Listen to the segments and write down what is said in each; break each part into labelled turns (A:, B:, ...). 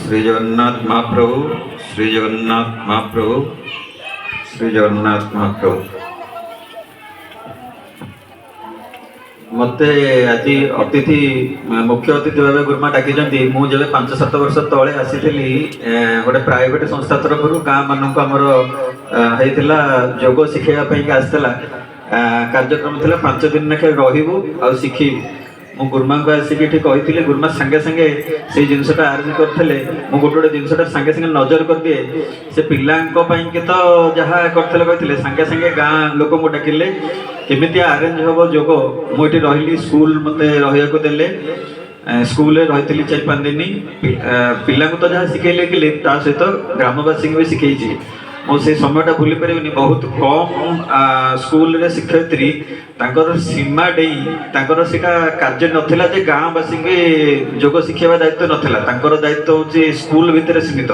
A: श्री जगन्नाथ महाप्रभु, श्री जगन्नाथ महाप्रभु, श्री जगन्नाथ महाप्रभु। मते आज अतिथि मुख्य अतिथि भाव गुरुमा डाकी मुझे 5-7 वर्ष तले आसी गोटे प्राइवेट संस्था तरफ गाँ मानक आमर होता जोग शिखापी आसाला कार्यक्रम था 5 दिन लेखे रही शिखु मु गुरुमा को आसिक कही गुरुमा सांगे सांगे से जिनसा आरंभ करते मुझे गोटे गोटे जिनसा सांगे सांगे नजर कर दिए से पिलांपाई तो जहाँ करते कहते सांगे सांगे गाँ लोक को डाकिले केमी आरेंज हम जोग मुझे रही स्कूल मत रहा देले स्कूल रही 4-5 दिन पिला तो जहाँ शिखेले कि सहित ग्रामवासी भी शिखी मुझे समयटा भूली पारे बहुत कम स्कूल रे शिक्षयित्री सीमा डेई सीटा कार्य नाला जे गाँववासी जोग शिखा दायित्व नाला दायित्व हूँ स्कूल भितर सीमित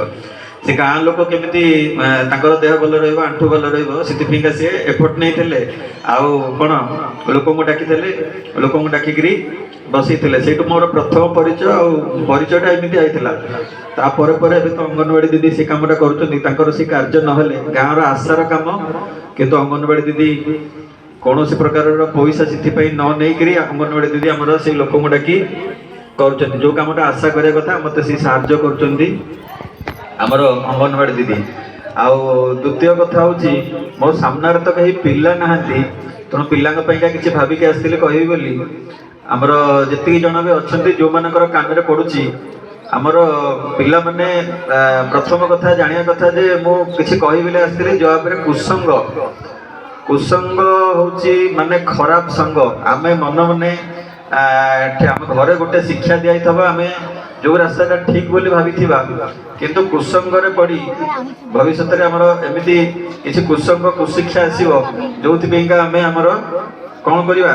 A: से गाँ लोक केमी देह भल रठू भल रही सी एफर्ट नहीं आउ कौन लोक डाकी लोक डाकिक बसई से मोर प्रथम परिचयटा एमती आईला तो अंगनवाड़ी दीदी से कमटा कर कार्य ना गाँव आशार कम किंतु अंगनवाड़ी दीदी कौन प्रकार पैसा से न नहीं अंगनवाड़ी दीदी आमर से लोक डाकी कर जो कमटा आशा करने कथा मत सी साहाଯ୍य कर अंगनवाड़ी दीदी आउ द्वितीय कथा हूँ मो सामने तो कहीं पिला ना तेणु पिलांपाई किसी भाविकी आसती कह बोली आमर जी जन भी अच्छा जो मान कान पड़ुची आमर पिला माने प्रथम कथा जानिया कथा जे मु किसी कही बोले आसती जवाब कुसंग कुसंग हूँ माने खराब संग आम मन मने आम घरे गोटे शिक्षा दिखाई आम जो रास्ता ठीक बोली भावी किंतु कुसंग पड़ी भविष्य में आमर एमती किसी कुसंग कुशिक्षा आसो जो आम आमर कौन करवा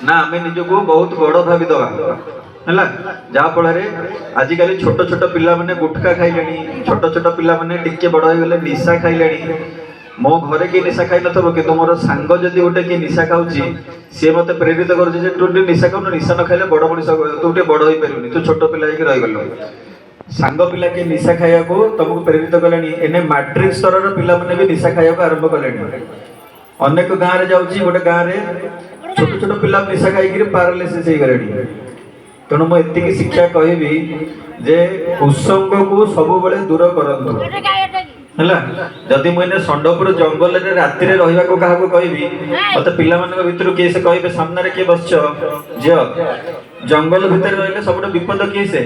A: ना आम निजक बहुत बड़ भावी दवा है जहाँफल आजिकल छोट छोट पिला माने गुटखा खाइले छोट छोट पिला माने टिके बड़ हो गले निशा खाइले मो घरे किए निशा खाई नथबो कि मोर सांग जदि गोटे किए निशा खाऊची सी मत प्रेरित कर निशा खाऊ निशा न खाइले बड़ मनीष तू टे बड़ हो पारे तू छोट पिला रहीगल सांग पिला किए निशा खाया को तुमको प्रेरित कले एने मैट्रिक स्तर पिला माने भी निशा खाया आरंभ कले अनेक गाँव जाऊँगी गोटे गाँव में छोट छोट पिला निशा खाई पारालीसिस हो गले तेणु मुझे शिक्षा कहबी जे कुसंग को सब दूर करंतु है जदि मुझे संडपुर जंगल में राति रहा क्या कहबी मत पिला भितर किए से कहे सामने किए बस झी जंगल भितर रही सब विपद किए से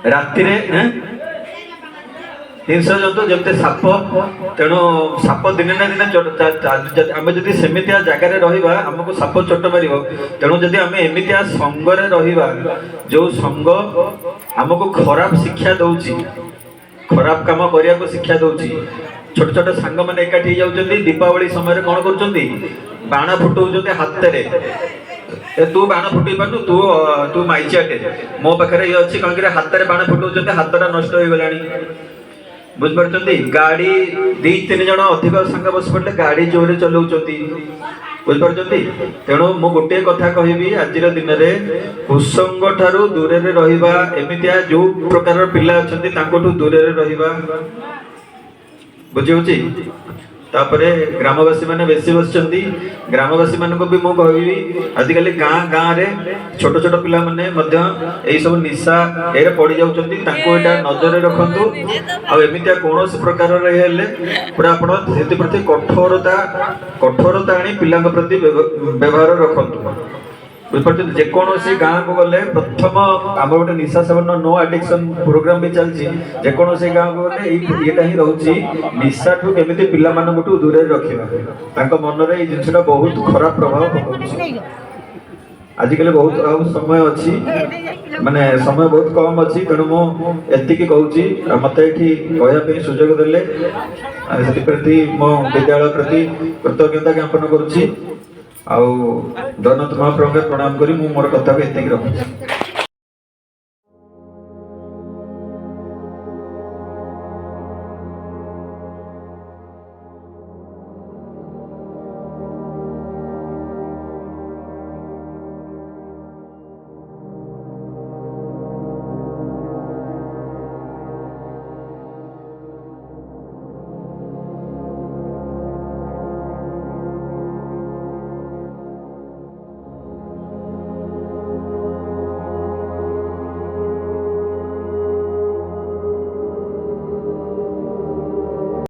A: राति हिंस जंतु जमते साप तेणु साप दिने ना दिन आम जब सेमितिया जगार रहा आमको साप चोट मार तेणु जदि आम एमितिया संगरे रहा जो संग आमको खराब शिक्षा दौची खराब काम करने को शिक्षा दौची छोट छोट सांग मैंने एकाठी जाऊँच दीपावली समय कौन कर बाण फुटाऊँ हाथ में तू बाण फुटे पारु तू तू माइचियाटे मो पाखे ये अच्छी कहीं हाथ में बाण फुटाऊँ हाथटा नष्ट हो गला बुझिपार गाड़ी 2-3 जन अधिक सांग बस पड़े गाड़ी जोरे चलाऊँ बुझिपार तेणु मु गोटे कथा कहबी आज दिन में कुसंग ठारू दूर रहा एमतिया जो प्रकार पिला अच्छा दूर रहा बुझी तापरे ग्रामवासी मैंने बेसी बस ग्रामवासी मान को भी मुझे कहबी आजिकल गाँ गाँव में छोट छोट पिला माने यही सब निशा ये पड़ जाटा नजर रखु आमतिया कौन प्रकार पूरा आप प्रति कठोरता आनी पिला प्रति व्यवहार रखु बुझे जेकोसी गाँव को गले प्रथम आम गोटे निशा सेवन नो एडिक्शन प्रोग्राम भी चलती जेकोसी गाँव को गले ये ही रोचे निशा ठू केमी पिला दूर रखा मन में जिनसा बहुत खराब प्रभाव पकाउछि आजिकल बहुत समय अच्छी माने समय बहुत कम अच्छी तेणु मुझे कहूँ मत ये कहवाई सुजोग देले प्रति मो विद्यालय प्रति कृतज्ञता ज्ञापन करुच्ची आउ जगन्नाथ महाप्रभु प्रणाम करी मोर कथा को एतिक रखुछि।